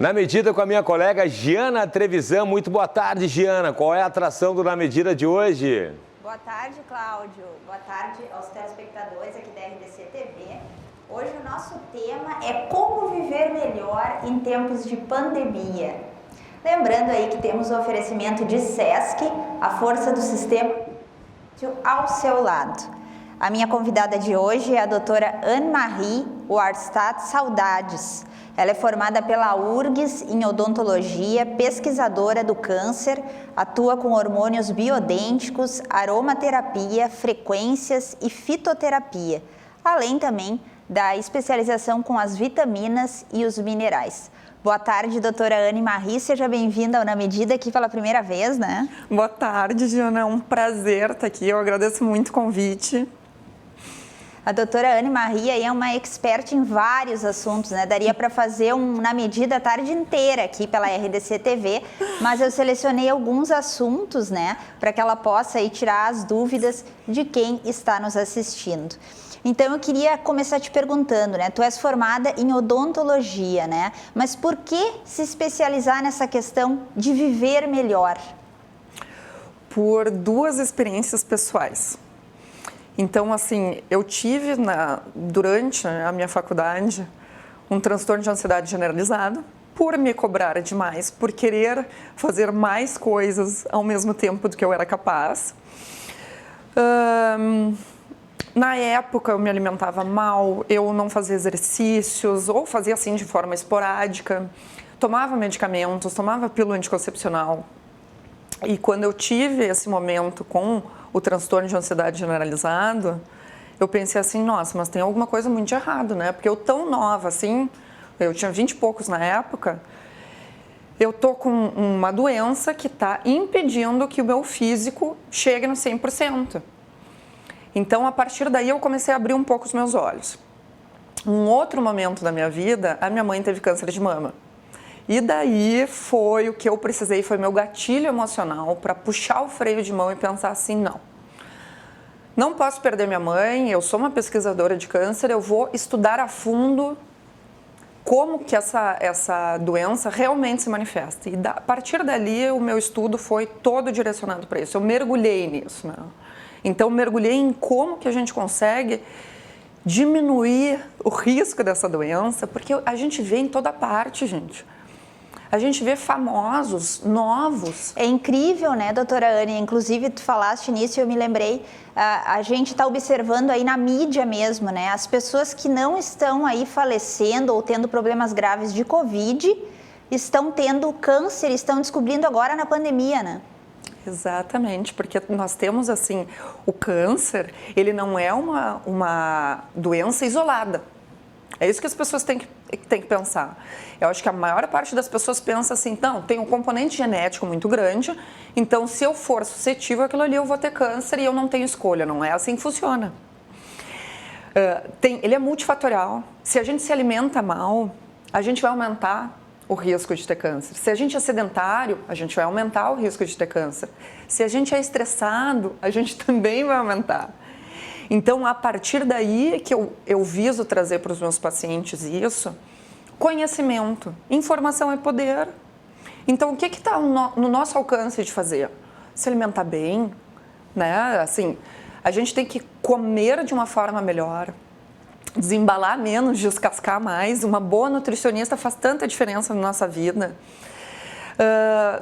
Na Medida com a minha colega Giana Trevisan. Muito boa tarde, Giana. Qual é a atração do Na Medida de hoje? Boa tarde, Cláudio. Boa tarde aos telespectadores aqui da RDC TV. Hoje o nosso tema é como viver melhor em tempos de pandemia. Lembrando aí que temos o oferecimento de SESC, a força do sistema ao seu lado. A minha convidada de hoje é a doutora Anne-Marie Warstadt Saudades. Ela é formada pela URGS em odontologia, pesquisadora do câncer, atua com hormônios bioidênticos, aromaterapia, frequências e fitoterapia, além também da especialização com as vitaminas e os minerais. Boa tarde, doutora Anne-Marie, seja bem-vinda ao Na Medida aqui pela primeira vez, né? Boa tarde, Giana, é um prazer estar aqui, eu agradeço muito o convite. A doutora Anne-Marie é uma expert em vários assuntos, né? Daria para fazer um Na Medida a tarde inteira aqui pela RDC TV, mas eu selecionei alguns assuntos, né? Para que ela possa aí tirar as dúvidas de quem está nos assistindo. Então eu queria começar te perguntando, né? Tu és formada em odontologia, né? Mas por que se especializar nessa questão de viver melhor? Por duas experiências pessoais. Então, assim, eu tive durante a minha faculdade um transtorno de ansiedade generalizado por me cobrar demais, por querer fazer mais coisas ao mesmo tempo do que eu era capaz. Na época eu me alimentava mal, eu não fazia exercícios ou fazia assim de forma esporádica, tomava medicamentos, tomava pílula anticoncepcional. E quando eu tive esse momento com o transtorno de ansiedade generalizado, eu pensei assim, nossa, mas tem alguma coisa muito de errado, né? Porque eu tão nova assim, eu tinha 20 e poucos na época, eu tô com uma doença que está impedindo que o meu físico chegue no 100%. Então, a partir daí, eu comecei a abrir um pouco os meus olhos. Um outro momento da minha vida, a minha mãe teve câncer de mama. E daí foi o que eu precisei, foi meu gatilho emocional para puxar o freio de mão e pensar assim, não posso perder minha mãe, eu sou uma pesquisadora de câncer, eu vou estudar a fundo como que essa doença realmente se manifesta. E a partir dali, o meu estudo foi todo direcionado para isso, eu mergulhei nisso, né? Então, mergulhei em como que a gente consegue diminuir o risco dessa doença, porque a gente vê em toda parte, gente. A gente vê famosos, novos. É incrível, né, doutora Anne? Inclusive, tu falaste nisso e eu me lembrei, a gente está observando aí na mídia mesmo, né? As pessoas que não estão aí falecendo ou tendo problemas graves de Covid, estão tendo câncer, estão descobrindo agora na pandemia, né? Exatamente, porque nós temos assim, o câncer, ele não é uma doença isolada. É isso que as pessoas têm que pensar. Eu acho que a maior parte das pessoas pensa assim, não, tem um componente genético muito grande, então se eu for suscetível àquilo ali eu vou ter câncer e eu não tenho escolha. Não é assim que funciona. Ele é multifatorial. Se a gente se alimenta mal, a gente vai aumentar o risco de ter câncer. Se a gente é sedentário, a gente vai aumentar o risco de ter câncer. Se a gente é estressado, a gente também vai aumentar. Então, a partir daí que eu viso trazer para os meus pacientes isso, conhecimento, informação é poder. Então, o que está no nosso alcance de fazer? Se alimentar bem, né? Assim, a gente tem que comer de uma forma melhor, desembalar menos, descascar mais. Uma boa nutricionista faz tanta diferença na nossa vida.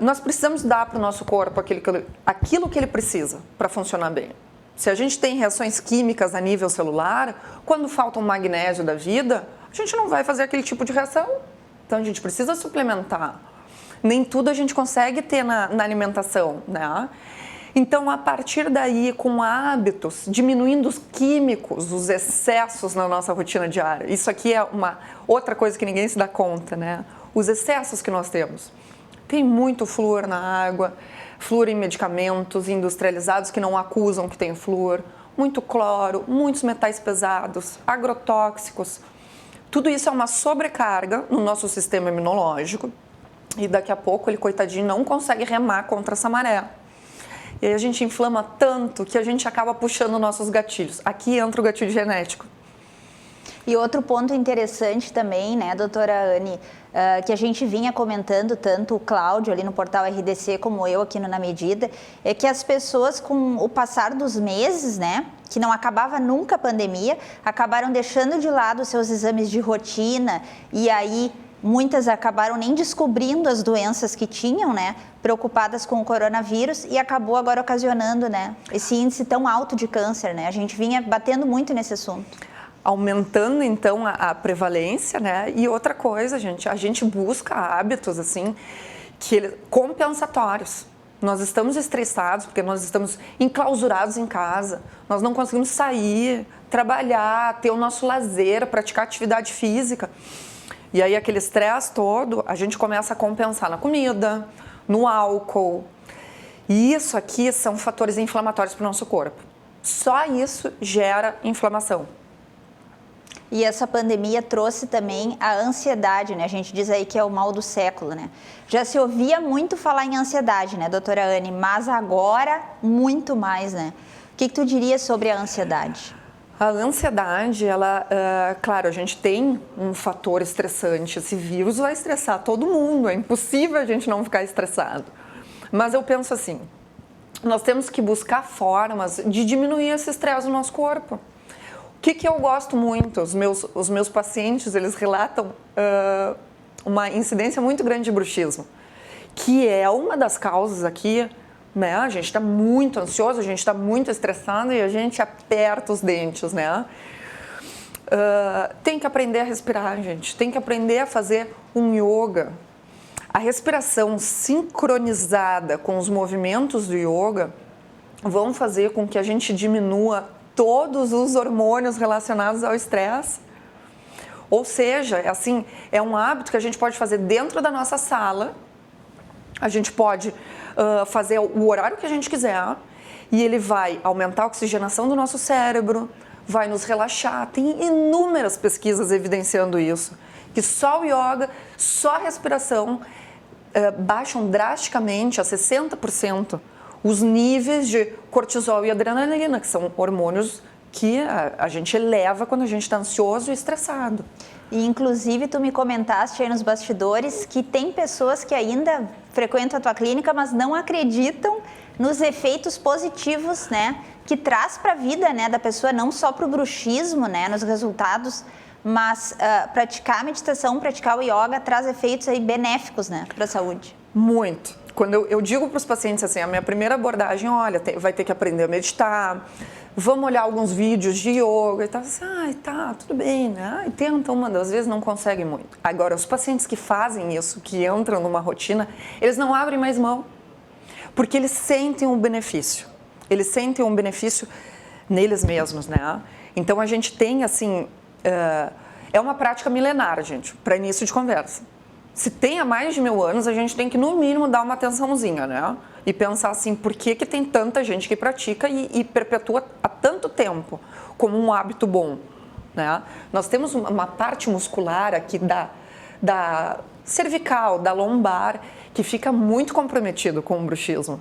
Nós precisamos dar para o nosso corpo aquilo que ele precisa para funcionar bem. Se a gente tem reações químicas a nível celular, quando falta um magnésio da vida, a gente não vai fazer aquele tipo de reação. Então, a gente precisa suplementar. Nem tudo a gente consegue ter na alimentação, né? Então, a partir daí, com hábitos, diminuindo os químicos, os excessos na nossa rotina diária. Isso aqui é uma outra coisa que ninguém se dá conta, né? Os excessos que nós temos. Tem muito flúor na água, flúor em medicamentos industrializados que não acusam que tem flúor, muito cloro, muitos metais pesados, agrotóxicos. Tudo isso é uma sobrecarga no nosso sistema imunológico e daqui a pouco ele, coitadinho, não consegue remar contra essa maré. E aí a gente inflama tanto que a gente acaba puxando nossos gatilhos. Aqui entra o gatilho genético. E outro ponto interessante também, né, doutora Anne, que a gente vinha comentando, tanto o Cláudio ali no portal RDC como eu aqui no Na Medida, é que as pessoas com o passar dos meses, né, que não acabava nunca a pandemia, acabaram deixando de lado os seus exames de rotina e aí muitas acabaram nem descobrindo as doenças que tinham, né, preocupadas com o coronavírus e acabou agora ocasionando, né, esse índice tão alto de câncer, né, a gente vinha batendo muito nesse assunto. Aumentando então a prevalência, né? E outra coisa, gente, a gente busca hábitos assim compensatórios. Nós estamos estressados porque nós estamos enclausurados em casa, nós não conseguimos sair, trabalhar, ter o nosso lazer, praticar atividade física. E aí aquele estresse todo, a gente começa a compensar na comida, no álcool. E isso aqui são fatores inflamatórios para o nosso corpo. Só isso gera inflamação. E essa pandemia trouxe também a ansiedade, né? A gente diz aí que é o mal do século, né? Já se ouvia muito falar em ansiedade, né, doutora Anne? Mas agora, muito mais, né? O que tu diria sobre a ansiedade? A ansiedade, ela, claro, a gente tem um fator estressante. Esse vírus vai estressar todo mundo, é impossível a gente não ficar estressado. Mas eu penso assim, nós temos que buscar formas de diminuir esse estresse no nosso corpo. O que eu gosto muito? Os meus pacientes, eles relatam uma incidência muito grande de bruxismo, que é uma das causas aqui, né? A gente está muito ansioso, a gente está muito estressado e a gente aperta os dentes, né? Tem que aprender a respirar, gente. Tem que aprender a fazer um yoga. A respiração sincronizada com os movimentos do yoga vão fazer com que a gente diminua todos os hormônios relacionados ao estresse. Ou seja, assim, é um hábito que a gente pode fazer dentro da nossa sala, a gente pode fazer o horário que a gente quiser e ele vai aumentar a oxigenação do nosso cérebro, vai nos relaxar. Tem inúmeras pesquisas evidenciando isso, que só o yoga, só a respiração baixam drasticamente a 60% os níveis de cortisol e adrenalina, que são hormônios que a gente eleva quando a gente está ansioso e estressado. E, inclusive, tu me comentaste aí nos bastidores que tem pessoas que ainda frequentam a tua clínica, mas não acreditam nos efeitos positivos, né, que traz para a vida, né, da pessoa, não só para o bruxismo, né, nos resultados, mas praticar a meditação, praticar o yoga traz efeitos aí benéficos, né, para a saúde. Muito. Quando eu digo para os pacientes assim, a minha primeira abordagem, olha, vai ter que aprender a meditar, vamos olhar alguns vídeos de yoga e tal, assim, tá, tudo bem, né? E tenta uma das vezes, não consegue muito. Agora, os pacientes que fazem isso, que entram numa rotina, eles não abrem mais mão, porque eles sentem um benefício. Eles sentem um benefício neles mesmos, né? Então, a gente tem, assim, é uma prática milenar, gente, para início de conversa. Se tem há mais de 1000 anos, a gente tem que, no mínimo, dar uma atençãozinha, né? E pensar assim, por que tem tanta gente que pratica e perpetua há tanto tempo como um hábito bom, né? Nós temos uma parte muscular aqui da cervical, da lombar, que fica muito comprometido com o bruxismo.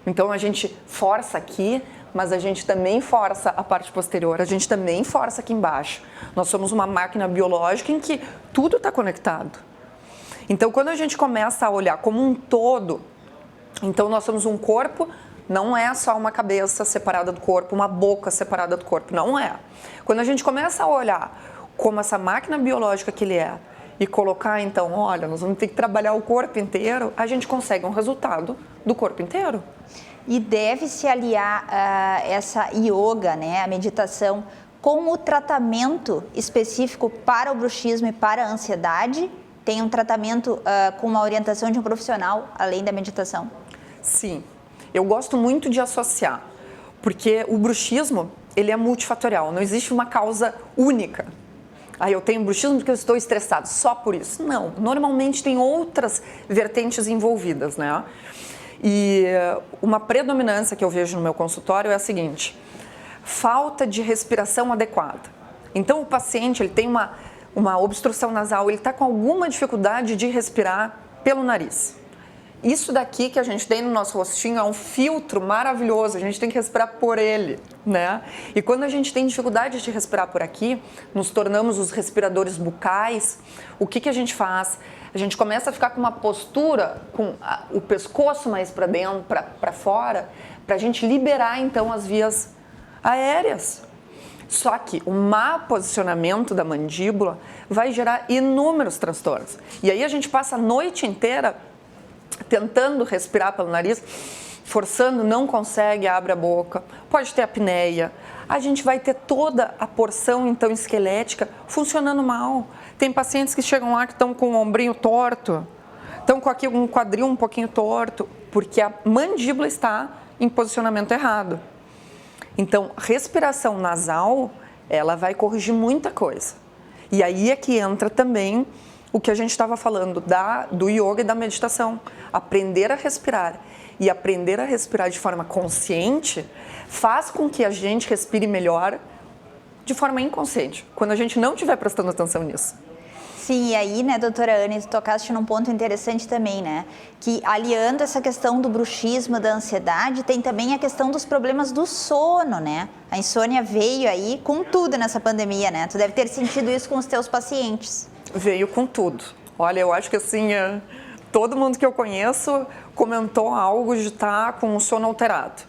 Então, a gente força aqui, mas a gente também força a parte posterior, a gente também força aqui embaixo. Nós somos uma máquina biológica em que tudo está conectado. Então, quando a gente começa a olhar como um todo, então nós somos um corpo, não é só uma cabeça separada do corpo, uma boca separada do corpo, não é. Quando a gente começa a olhar como essa máquina biológica que ele é e colocar, então, olha, nós vamos ter que trabalhar o corpo inteiro, a gente consegue um resultado do corpo inteiro. E deve-se aliar essa yoga, né, a meditação, com o tratamento específico para o bruxismo e para a ansiedade? Tem um tratamento com uma orientação de um profissional, além da meditação? Sim, eu gosto muito de associar, porque o bruxismo, ele é multifatorial, não existe uma causa única. Eu tenho bruxismo porque eu estou estressado, só por isso. Não, normalmente tem outras vertentes envolvidas, né? E uma predominância que eu vejo no meu consultório é a seguinte: falta de respiração adequada. Então, o paciente, ele tem uma obstrução nasal, ele está com alguma dificuldade de respirar pelo nariz. Isso daqui que a gente tem no nosso rostinho é um filtro maravilhoso, a gente tem que respirar por ele, né? E quando a gente tem dificuldade de respirar por aqui, nos tornamos os respiradores bucais, o que a gente faz? A gente começa a ficar com uma postura, com o pescoço mais para dentro, para fora, para a gente liberar então as vias aéreas. Só que o mau posicionamento da mandíbula vai gerar inúmeros transtornos. E aí a gente passa a noite inteira tentando respirar pelo nariz, forçando, não consegue, abre a boca, pode ter apneia. A gente vai ter toda a porção, então, esquelética funcionando mal. Tem pacientes que chegam lá que estão com o ombrinho torto, estão com aqui um quadril um pouquinho torto, porque a mandíbula está em posicionamento errado. Então, respiração nasal, ela vai corrigir muita coisa. E aí é que entra também o que a gente estava falando do yoga e da meditação. Aprender a respirar. E aprender a respirar de forma consciente faz com que a gente respire melhor de forma inconsciente, quando a gente não estiver prestando atenção nisso. Sim, e aí, né, doutora Anne, tu tocaste num ponto interessante também, né? Que aliando essa questão do bruxismo, da ansiedade, tem também a questão dos problemas do sono, né? A insônia veio aí com tudo nessa pandemia, né? Tu deve ter sentido isso com os teus pacientes. Veio com tudo. Olha, eu acho que assim, todo mundo que eu conheço comentou algo de estar com o sono alterado.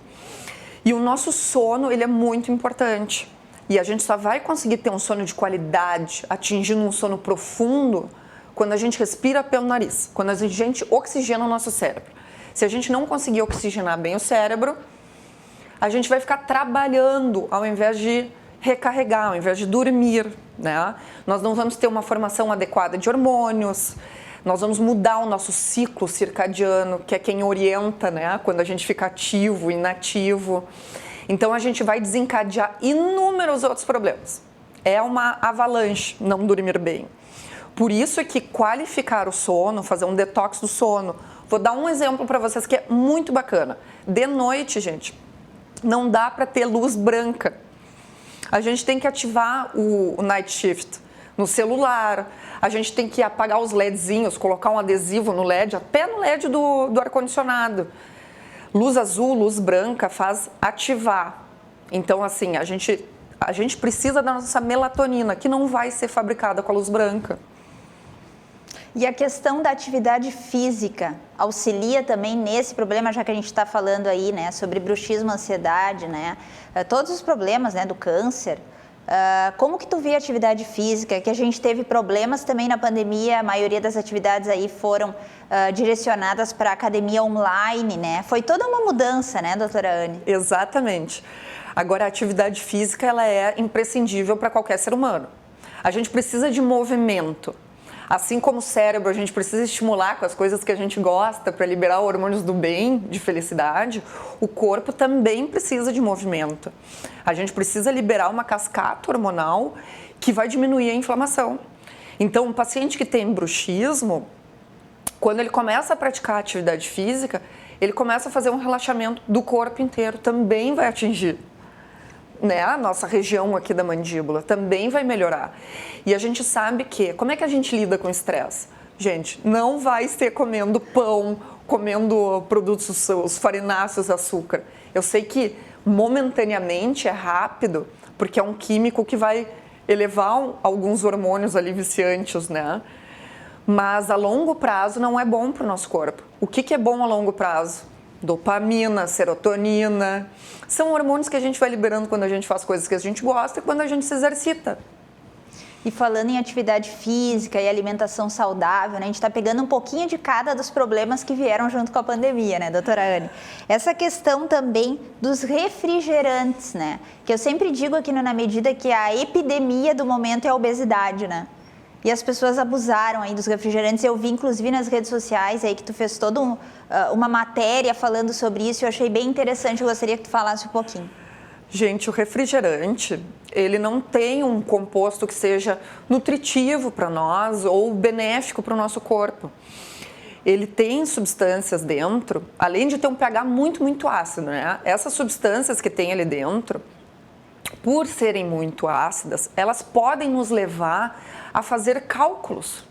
E o nosso sono, ele é muito importante. E a gente só vai conseguir ter um sono de qualidade, atingindo um sono profundo, quando a gente respira pelo nariz, quando a gente oxigena o nosso cérebro. Se a gente não conseguir oxigenar bem o cérebro, a gente vai ficar trabalhando ao invés de recarregar, ao invés de dormir, né? Nós não vamos ter uma formação adequada de hormônios, nós vamos mudar o nosso ciclo circadiano, que é quem orienta, né? Quando a gente fica ativo, inativo. Então, a gente vai desencadear inúmeros outros problemas. É uma avalanche não dormir bem. Por isso é que qualificar o sono, fazer um detox do sono. Vou dar um exemplo para vocês que é muito bacana. De noite, gente, não dá para ter luz branca. A gente tem que ativar o night shift no celular. A gente tem que apagar os LEDzinhos, colocar um adesivo no LED, até no LED do ar-condicionado. Luz azul, luz branca faz ativar. Então, assim, a gente precisa da nossa melatonina, que não vai ser fabricada com a luz branca. E a questão da atividade física auxilia também nesse problema, já que a gente está falando aí, né, sobre bruxismo, ansiedade, né, todos os problemas, né, do câncer. Como que tu vê a atividade física? Que a gente teve problemas também na pandemia, a maioria das atividades aí foram direcionadas para a academia online, né? Foi toda uma mudança, né, doutora Anne? Exatamente. Agora, a atividade física, ela é imprescindível para qualquer ser humano. A gente precisa de movimento. Assim como o cérebro, a gente precisa estimular com as coisas que a gente gosta para liberar hormônios do bem, de felicidade, o corpo também precisa de movimento. A gente precisa liberar uma cascata hormonal que vai diminuir a inflamação. Então, um paciente que tem bruxismo, quando ele começa a praticar atividade física, ele começa a fazer um relaxamento do corpo inteiro, também vai atingir, né, a nossa região aqui da mandíbula, também vai melhorar. E a gente sabe que, como é que a gente lida com estresse? Gente, não vai ser comendo pão, comendo produtos, os farináceos, açúcar. Eu sei que momentaneamente é rápido, porque é um químico que vai elevar alguns hormônios ali viciantes, né? Mas a longo prazo não é bom para o nosso corpo. O que é bom a longo prazo? Dopamina, serotonina, são hormônios que a gente vai liberando quando a gente faz coisas que a gente gosta e quando a gente se exercita. E falando em atividade física e alimentação saudável, né, a gente está pegando um pouquinho de cada dos problemas que vieram junto com a pandemia, né, doutora Anne? Essa questão também dos refrigerantes, né? Que eu sempre digo aqui no Na Medida que a epidemia do momento é a obesidade, né? E as pessoas abusaram aí dos refrigerantes. Eu vi, inclusive, nas redes sociais aí que tu fez toda uma matéria falando sobre isso. Eu achei bem interessante. Eu gostaria que tu falasse um pouquinho. Gente, o refrigerante, ele não tem um composto que seja nutritivo para nós ou benéfico para o nosso corpo. Ele tem substâncias dentro, além de ter um pH muito, muito ácido, né? Essas substâncias que tem ali dentro, por serem muito ácidas, elas podem nos levar a fazer cálculos.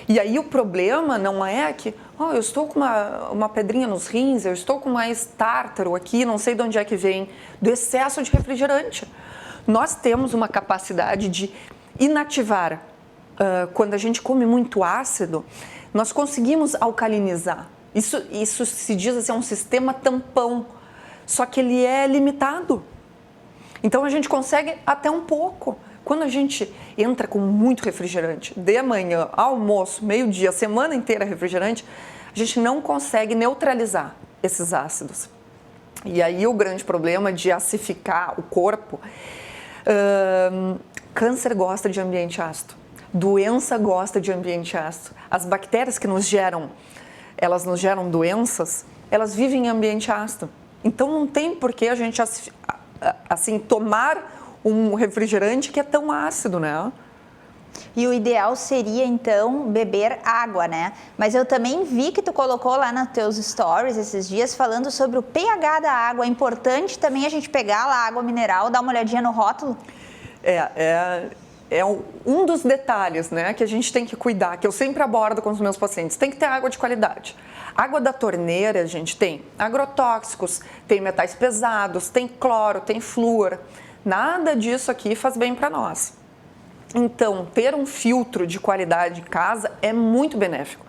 E aí o problema não é que eu estou com uma pedrinha nos rins, eu estou com mais tártaro aqui, não sei de onde é que vem, do excesso de refrigerante. Nós temos uma capacidade de inativar. Quando a gente come muito ácido, nós conseguimos alcalinizar. Isso se diz assim, é um sistema tampão, só que ele é limitado. Então a gente consegue até um pouco. Quando a gente entra com muito refrigerante, de manhã, almoço, meio-dia, semana inteira refrigerante, a gente não consegue neutralizar esses ácidos. E aí o grande problema de acidificar o corpo, câncer gosta de ambiente ácido, doença gosta de ambiente ácido. As bactérias que nos geram doenças, elas vivem em ambiente ácido. Então não tem por que a gente assim tomar um refrigerante que é tão ácido, né? E o ideal seria, então, beber água, né? Mas eu também vi que tu colocou lá nos teus stories esses dias falando sobre o pH da água. É importante também a gente pegar lá a água mineral, dar uma olhadinha no rótulo? É um dos detalhes, né, que a gente tem que cuidar, que eu sempre abordo com os meus pacientes. Tem que ter água de qualidade. Água da torneira, a gente tem agrotóxicos, tem metais pesados, tem cloro, tem flúor. Nada disso aqui faz bem para nós. Então, ter um filtro de qualidade em casa é muito benéfico.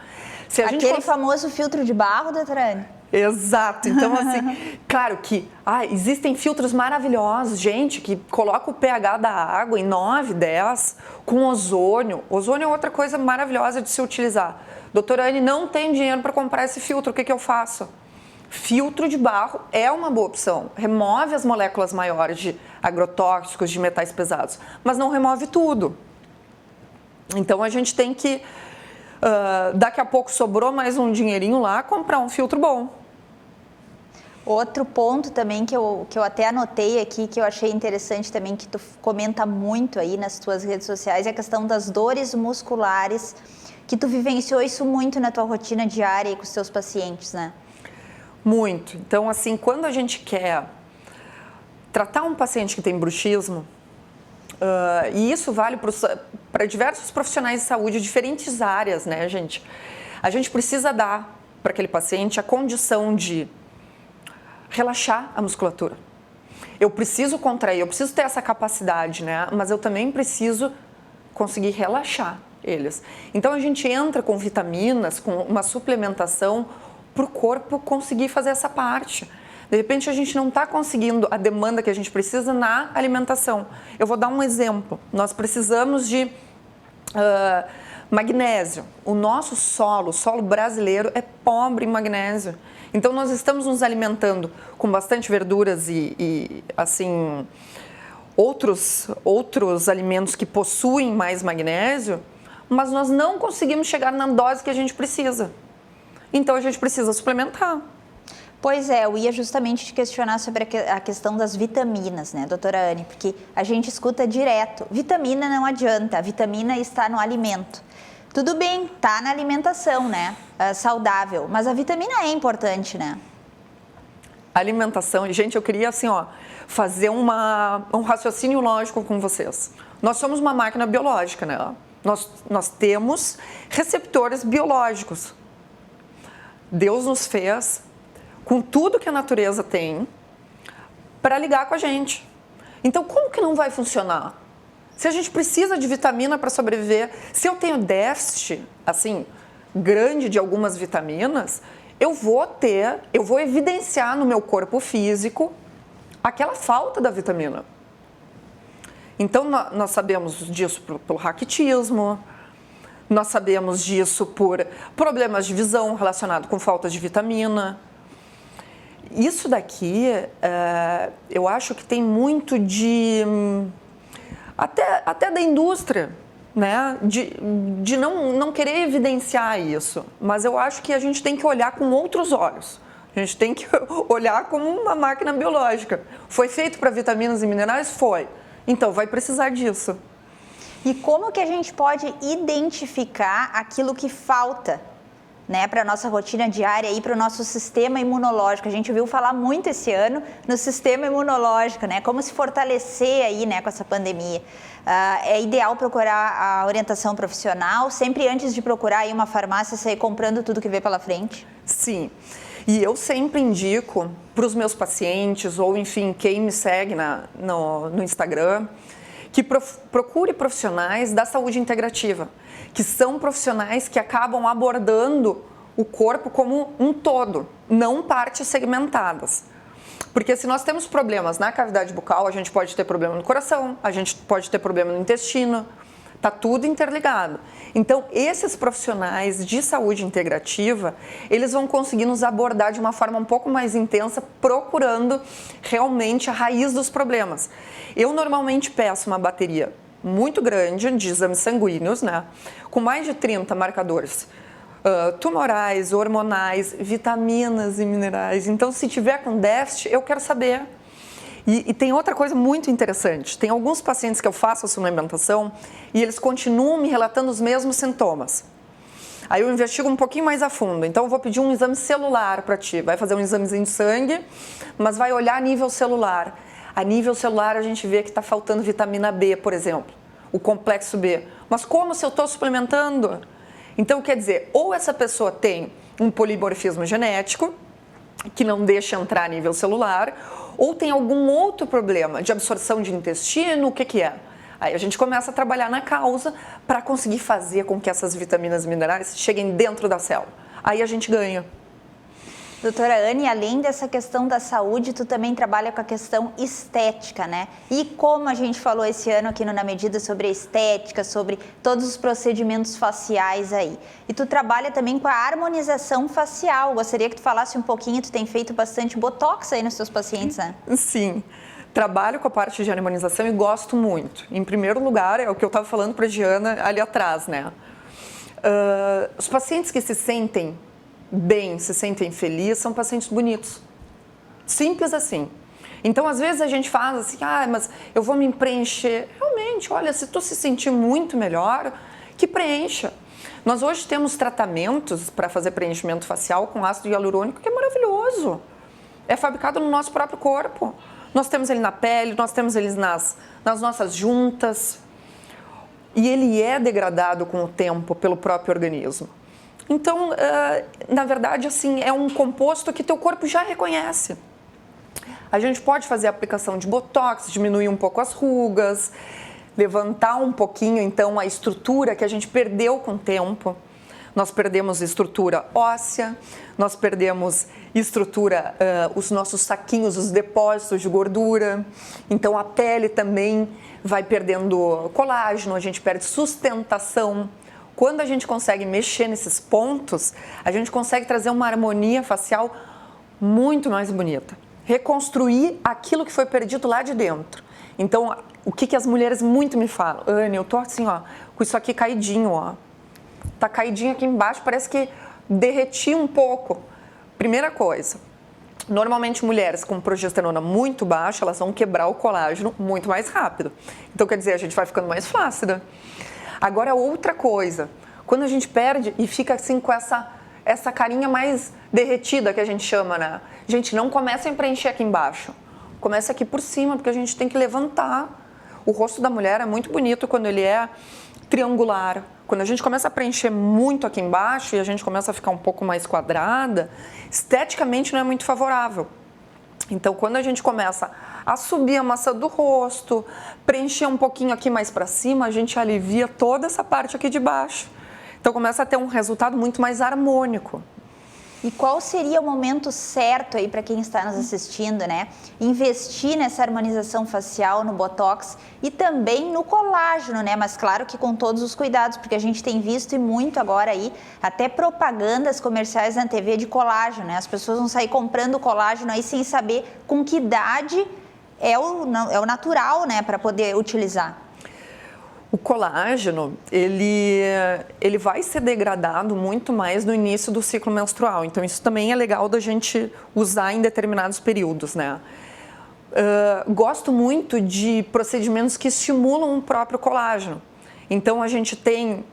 Aquele famoso filtro de barro, doutora Anne? Exato. Então, assim, claro que existem filtros maravilhosos, gente, que coloca o pH da água em 9, 10, com ozônio. Ozônio é outra coisa maravilhosa de se utilizar. Doutora Anne, não tem dinheiro para comprar esse filtro, o que eu faço? Filtro de barro é uma boa opção, remove as moléculas maiores de agrotóxicos, de metais pesados, mas não remove tudo. Então a gente tem que, daqui a pouco sobrou mais um dinheirinho lá, comprar um filtro bom. Outro ponto também que eu até anotei aqui, que eu achei interessante também, que tu comenta muito aí nas tuas redes sociais, é a questão das dores musculares, que tu vivenciou isso muito na tua rotina diária e com os teus pacientes, né? Muito. Então, assim, quando a gente quer tratar um paciente que tem bruxismo, e isso vale para diversos profissionais de saúde, diferentes áreas, né, gente? A gente precisa dar para aquele paciente a condição de relaxar a musculatura. Eu preciso contrair, eu preciso ter essa capacidade, né? Mas eu também preciso conseguir relaxar eles. Então, a gente entra com vitaminas, com uma suplementação, para o corpo conseguir fazer essa parte. De repente, a gente não está conseguindo a demanda que a gente precisa na alimentação. Eu vou dar um exemplo. Nós precisamos de magnésio. O nosso solo, o solo brasileiro, é pobre em magnésio. Então, nós estamos nos alimentando com bastante verduras e assim, outros alimentos que possuem mais magnésio, mas nós não conseguimos chegar na dose que a gente precisa. Então, a gente precisa suplementar. Pois é, eu ia justamente te questionar sobre a questão das vitaminas, né, doutora Anne? Porque a gente escuta direto, vitamina não adianta, a vitamina está no alimento. Tudo bem, tá na alimentação, né, saudável, mas a vitamina é importante, né? Alimentação, gente, eu queria assim, fazer um raciocínio lógico com vocês. Nós somos uma máquina biológica, né? Nós temos receptores biológicos. Deus nos fez com tudo que a natureza tem para ligar com a gente. Então, como que não vai funcionar? Se a gente precisa de vitamina para sobreviver, se eu tenho déficit, assim, grande de algumas vitaminas, eu vou evidenciar no meu corpo físico aquela falta da vitamina. Então, nós sabemos disso pelo raquitismo, nós sabemos disso por problemas de visão relacionados com falta de vitamina. Isso daqui, eu acho que tem muito de... Até da indústria, né? De não querer evidenciar isso. Mas eu acho que a gente tem que olhar com outros olhos. A gente tem que olhar como uma máquina biológica. Foi feito para vitaminas e minerais? Foi. Então, vai precisar disso. E como que a gente pode identificar aquilo que falta né, para a nossa rotina diária e para o nosso sistema imunológico. A gente ouviu falar muito esse ano no sistema imunológico, né, como se fortalecer aí, né, com essa pandemia. É ideal procurar a orientação profissional, sempre antes de procurar aí uma farmácia, sair comprando tudo que vê pela frente? Sim, e eu sempre indico para os meus pacientes, ou enfim, quem me segue no Instagram, que procure profissionais da saúde integrativa, que são profissionais que acabam abordando o corpo como um todo, não partes segmentadas. Porque se nós temos problemas na cavidade bucal, a gente pode ter problema no coração, a gente pode ter problema no intestino, está tudo interligado. Então, esses profissionais de saúde integrativa, eles vão conseguir nos abordar de uma forma um pouco mais intensa, procurando realmente a raiz dos problemas. Eu normalmente peço uma bateria muito grande de exames sanguíneos, né, com mais de 30 marcadores tumorais, hormonais, vitaminas e minerais. Então, se tiver com déficit, eu quero saber. E tem outra coisa muito interessante. Tem alguns pacientes que eu faço a suplementação e eles continuam me relatando os mesmos sintomas. Aí eu investigo um pouquinho mais a fundo. Então, eu vou pedir um exame celular para ti. Vai fazer um examezinho de sangue, mas vai olhar a nível celular. A nível celular, a gente vê que está faltando vitamina B, por exemplo, o complexo B. Mas como se eu estou suplementando? Então, quer dizer, ou essa pessoa tem um polimorfismo genético, que não deixa entrar a nível celular, ou tem algum outro problema de absorção de intestino, o que é? Aí a gente começa a trabalhar na causa para conseguir fazer com que essas vitaminas e minerais cheguem dentro da célula. Aí a gente ganha. Doutora Anne, além dessa questão da saúde, tu também trabalha com a questão estética, né? E como a gente falou esse ano aqui no Na Medida sobre a estética, sobre todos os procedimentos faciais aí. E tu trabalha também com a harmonização facial. Gostaria que tu falasse um pouquinho, tu tem feito bastante botox aí nos teus pacientes, né? Sim, trabalho com a parte de harmonização e gosto muito. Em primeiro lugar, é o que eu estava falando para a Diana ali atrás, né? Os pacientes que se sentem bem, se sentem felizes, são pacientes bonitos. Simples assim. Então, às vezes a gente faz assim, mas eu vou me preencher. Realmente, olha, se tu se sentir muito melhor, que preencha. Nós hoje temos tratamentos para fazer preenchimento facial com ácido hialurônico, que é maravilhoso. É fabricado no nosso próprio corpo. Nós temos ele na pele, nós temos ele nas nossas juntas. E ele é degradado com o tempo pelo próprio organismo. Então, na verdade, assim, é um composto que teu corpo já reconhece. A gente pode fazer a aplicação de botox, diminuir um pouco as rugas, levantar um pouquinho, então, a estrutura que a gente perdeu com o tempo. Nós perdemos estrutura óssea, nós perdemos estrutura, os nossos saquinhos, os depósitos de gordura. Então, a pele também vai perdendo colágeno, a gente perde sustentação. Quando a gente consegue mexer nesses pontos, a gente consegue trazer uma harmonia facial muito mais bonita. Reconstruir aquilo que foi perdido lá de dentro. Então, o que as mulheres muito me falam? Anne, eu tô assim, ó, com isso aqui caidinho, ó. Tá caidinho aqui embaixo, parece que derreti um pouco. Primeira coisa, normalmente mulheres com progesterona muito baixa, elas vão quebrar o colágeno muito mais rápido. Então, quer dizer, a gente vai ficando mais flácida. Agora, outra coisa, quando a gente perde e fica assim com essa carinha mais derretida que a gente chama, né? Gente, não começa a preencher aqui embaixo, começa aqui por cima, porque a gente tem que levantar. O rosto da mulher é muito bonito quando ele é triangular. Quando a gente começa a preencher muito aqui embaixo e a gente começa a ficar um pouco mais quadrada, esteticamente não é muito favorável. Então, quando a gente começa a subir a maçã do rosto, preencher um pouquinho aqui mais para cima, a gente alivia toda essa parte aqui de baixo. Então, começa a ter um resultado muito mais harmônico. E qual seria o momento certo aí para quem está nos assistindo, né? Investir nessa harmonização facial, no botox e também no colágeno, né? Mas claro que com todos os cuidados, porque a gente tem visto e muito agora aí, até propagandas comerciais na TV de colágeno, né? As pessoas vão sair comprando colágeno aí sem saber com que idade é o natural, né? Para poder utilizar. O colágeno, ele vai ser degradado muito mais no início do ciclo menstrual. Então, isso também é legal da gente usar em determinados períodos, né? Gosto muito de procedimentos que estimulam o próprio colágeno. Então, a gente tem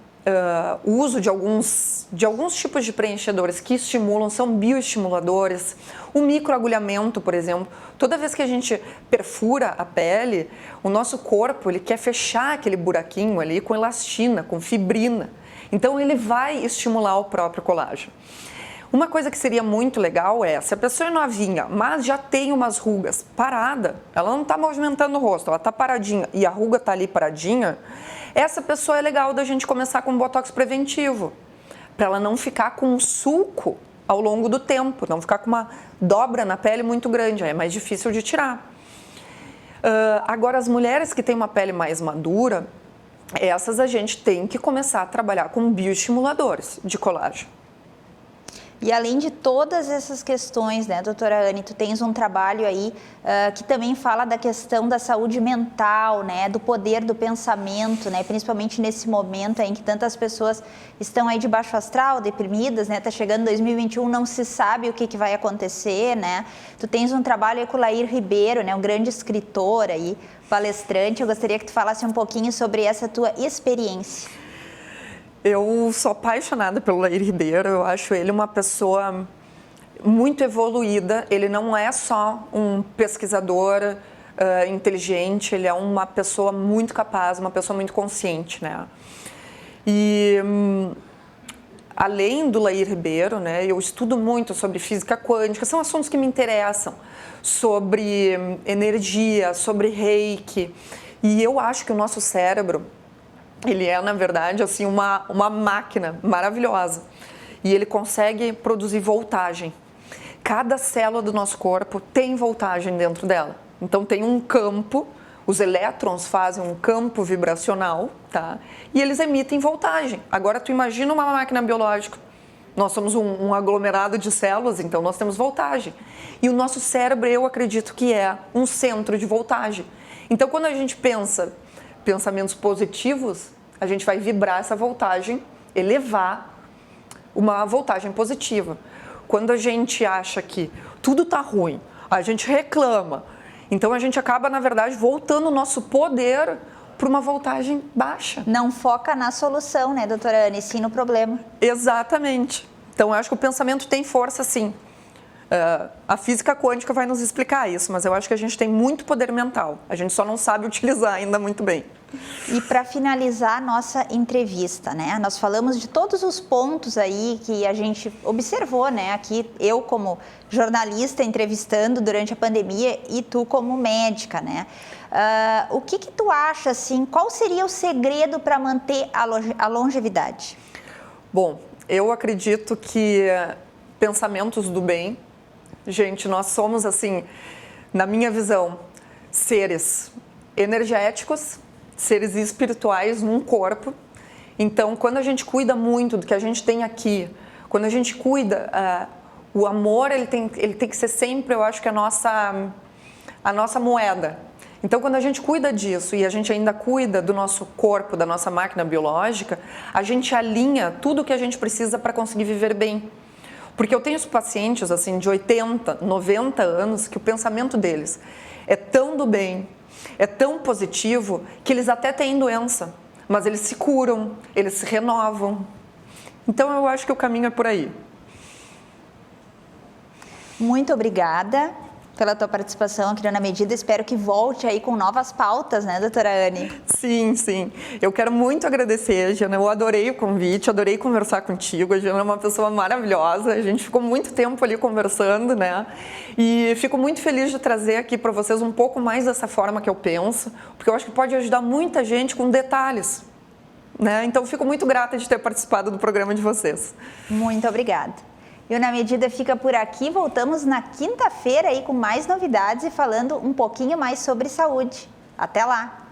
o uso de alguns tipos de preenchedores que estimulam, são bioestimuladores. O microagulhamento, por exemplo, toda vez que a gente perfura a pele, o nosso corpo ele quer fechar aquele buraquinho ali com elastina, com fibrina. Então ele vai estimular o próprio colágeno. Uma coisa que seria muito legal é, se a pessoa é novinha, mas já tem umas rugas parada, ela não está movimentando o rosto, ela está paradinha e a ruga está ali paradinha, essa pessoa é legal da gente começar com um botox preventivo, para ela não ficar com um sulco ao longo do tempo, não ficar com uma dobra na pele muito grande, aí é mais difícil de tirar. Agora, as mulheres que têm uma pele mais madura, essas a gente tem que começar a trabalhar com bioestimuladores de colágeno. E além de todas essas questões, né, doutora Anne, tu tens um trabalho aí que também fala da questão da saúde mental, né, do poder do pensamento, né, principalmente nesse momento em que tantas pessoas estão aí de baixo astral, deprimidas, né, tá chegando 2021, não se sabe o que vai acontecer, né. Tu tens um trabalho aí com o Lair Ribeiro, né, um grande escritor aí, palestrante. Eu gostaria que tu falasse um pouquinho sobre essa tua experiência. Eu sou apaixonada pelo Lair Ribeiro, eu acho ele uma pessoa muito evoluída, ele não é só um pesquisador inteligente, ele é uma pessoa muito capaz, uma pessoa muito consciente, né? E além do Lair Ribeiro, né, eu estudo muito sobre física quântica, são assuntos que me interessam, sobre energia, sobre reiki, e eu acho que o nosso cérebro, ele é, na verdade, assim, uma máquina maravilhosa. E ele consegue produzir voltagem. Cada célula do nosso corpo tem voltagem dentro dela. Então, tem um campo, os elétrons fazem um campo vibracional, tá? E eles emitem voltagem. Agora, tu imagina uma máquina biológica. Nós somos um aglomerado de células, então nós temos voltagem. E o nosso cérebro, eu acredito que é um centro de voltagem. Então, quando a gente pensa pensamentos positivos, a gente vai vibrar essa voltagem, elevar uma voltagem positiva. Quando a gente acha que tudo está ruim, a gente reclama, então a gente acaba, na verdade, voltando o nosso poder para uma voltagem baixa. Não foca na solução, né, doutora Anne, sim no problema. Exatamente. Então, eu acho que o pensamento tem força, sim. A física quântica vai nos explicar isso, mas eu acho que a gente tem muito poder mental. A gente só não sabe utilizar ainda muito bem. E para finalizar a nossa entrevista, né? Nós falamos de todos os pontos aí que a gente observou, né? Aqui eu como jornalista entrevistando durante a pandemia e tu como médica, né? O que tu acha, assim, qual seria o segredo para manter a longevidade? Bom, eu acredito que pensamentos do bem. Gente, nós somos, assim, na minha visão, seres energéticos, seres espirituais num corpo. Então, quando a gente cuida muito do que a gente tem aqui, quando a gente cuida, o amor, ele tem que ser sempre, eu acho que a nossa moeda. Então, quando a gente cuida disso e a gente ainda cuida do nosso corpo, da nossa máquina biológica, a gente alinha tudo o que a gente precisa para conseguir viver bem. Porque eu tenho pacientes assim, de 80, 90 anos que o pensamento deles é tão do bem, é tão positivo, que eles até têm doença, mas eles se curam, eles se renovam. Então eu acho que o caminho é por aí. Muito obrigada pela tua participação aqui no Na Medida. Espero que volte aí com novas pautas, né, doutora Anne? Sim, sim. Eu quero muito agradecer, Jana. Eu adorei o convite, adorei conversar contigo. A Jana é uma pessoa maravilhosa. A gente ficou muito tempo ali conversando, né? E fico muito feliz de trazer aqui para vocês um pouco mais dessa forma que eu penso, porque eu acho que pode ajudar muita gente com detalhes, né? Então, fico muito grata de ter participado do programa de vocês. Muito obrigada. E o Na Medida fica por aqui. Voltamos na quinta-feira aí com mais novidades e falando um pouquinho mais sobre saúde. Até lá!